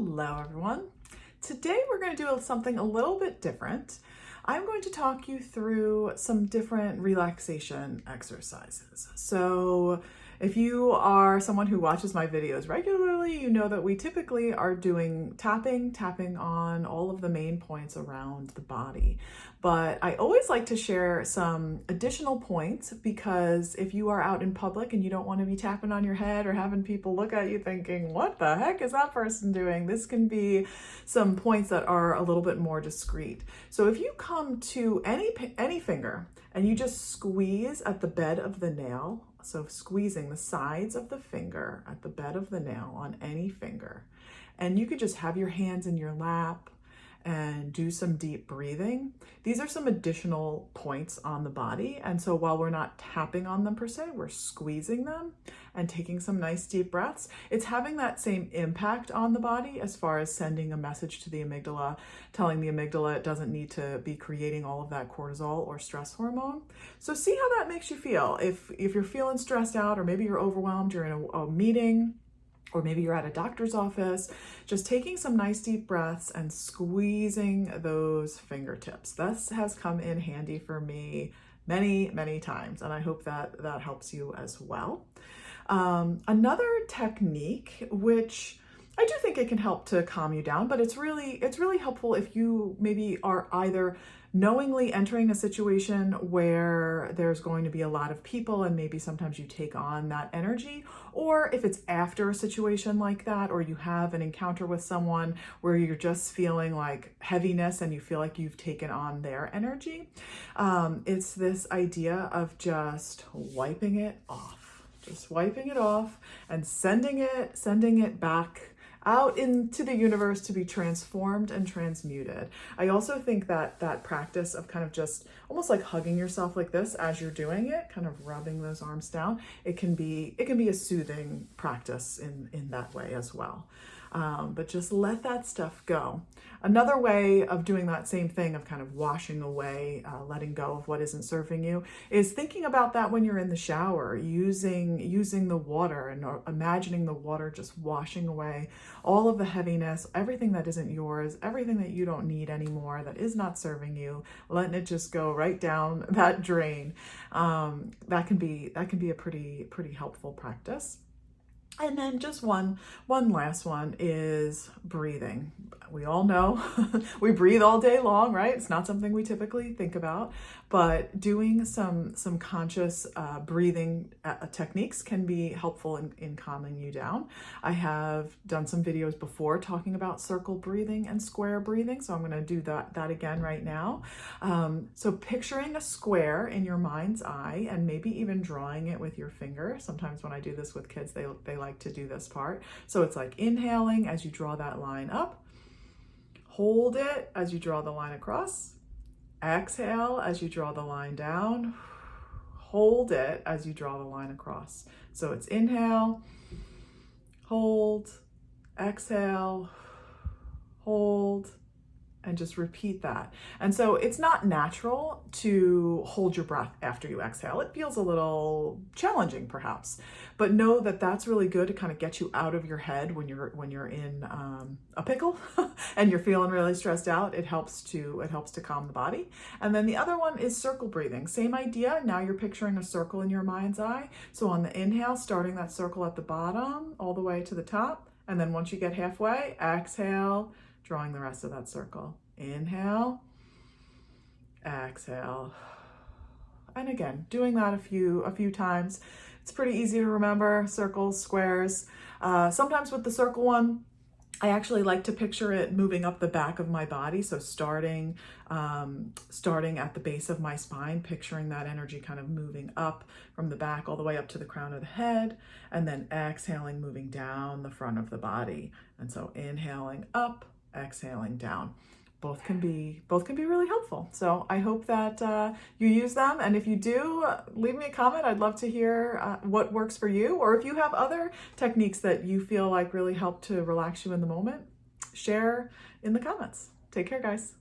Hello everyone. Today we're going to do something a little bit different. I'm going to talk you through some different relaxation exercises. So if you are someone who watches my videos regularly, you know that we typically are doing tapping on all of the main points around the body. But I always like to share some additional points because if you are out in public and you don't want to be tapping on your head or having people look at you thinking, what the heck is that person doing? This can be some points that are a little bit more discreet. So if you come to any finger and you just squeeze at the bed of the nail, so squeezing the sides of the finger at the bed of the nail on any finger, and you could just have your hands in your lap and do some deep breathing. These are some additional points on the body. And so while we're not tapping on them per se, we're squeezing them and taking some nice deep breaths. It's having that same impact on the body as far as sending a message to the amygdala, telling the amygdala it doesn't need to be creating all of that cortisol or stress hormone. So see how that makes you feel. If you're feeling stressed out, or maybe you're overwhelmed, you're in a meeting, or maybe you're at a doctor's office, just taking some nice deep breaths and squeezing those fingertips. This has come in handy for me many times, and I hope that that helps you as well. Another technique, which I do think it can help to calm you down, but it's really helpful if you maybe are either knowingly entering a situation where there's going to be a lot of people and maybe sometimes you take on that energy, or if it's after a situation like that, or you have an encounter with someone where you're just feeling like heaviness and you feel like you've taken on their energy. It's this idea of just wiping it off, and sending it back out into the universe to be transformed and transmuted. I also think that that practice of kind of just almost like hugging yourself like this as you're doing it, kind of rubbing those arms down, it can be a soothing practice in that way as well. But just let that stuff go. Another way of doing that same thing of kind of washing away, letting go of what isn't serving you, is thinking about that when you're in the shower, using the water and imagining the water just washing away all of the heaviness, everything that isn't yours, everything that you don't need anymore, that is not serving you, letting it just go right down that drain. That can be a pretty helpful practice. And then just one last one is breathing. We all know we breathe all day long, right? It's not something we typically think about, but doing some conscious breathing techniques can be helpful in calming you down. I have done some videos before talking about circle breathing and square breathing, so I'm going to do that again right now. So picturing a square in your mind's eye and maybe even drawing it with your finger. Sometimes when I do this with kids, they like to do this part. So it's like inhaling as you draw that line up, hold it as you draw the line across, exhale as you draw the line down, hold it as you draw the line across. So it's inhale, hold, exhale, hold, and just repeat that. And so it's not natural to hold your breath after you exhale. It feels a little challenging perhaps, but know that that's really good to kind of get you out of your head when you're in a pickle and you're feeling really stressed out. It helps to calm the body. And then the other one is circle breathing. Same idea. Now you're picturing a circle in your mind's eye. So on the inhale, starting that circle at the bottom all the way to the top. And then once you get halfway, exhale, drawing the rest of that circle. Inhale, exhale. And again, doing that a few times. It's pretty easy to remember, circles, squares. Sometimes with the circle one, I actually like to picture it moving up the back of my body. So starting at the base of my spine, picturing that energy kind of moving up from the back all the way up to the crown of the head, and then exhaling, moving down the front of the body. And so inhaling up, exhaling down. Both can be really helpful. So I hope that you use them. And if you do, leave me a comment. I'd love to hear what works for you. Or if you have other techniques that you feel like really help to relax you in the moment, share in the comments. Take care, guys.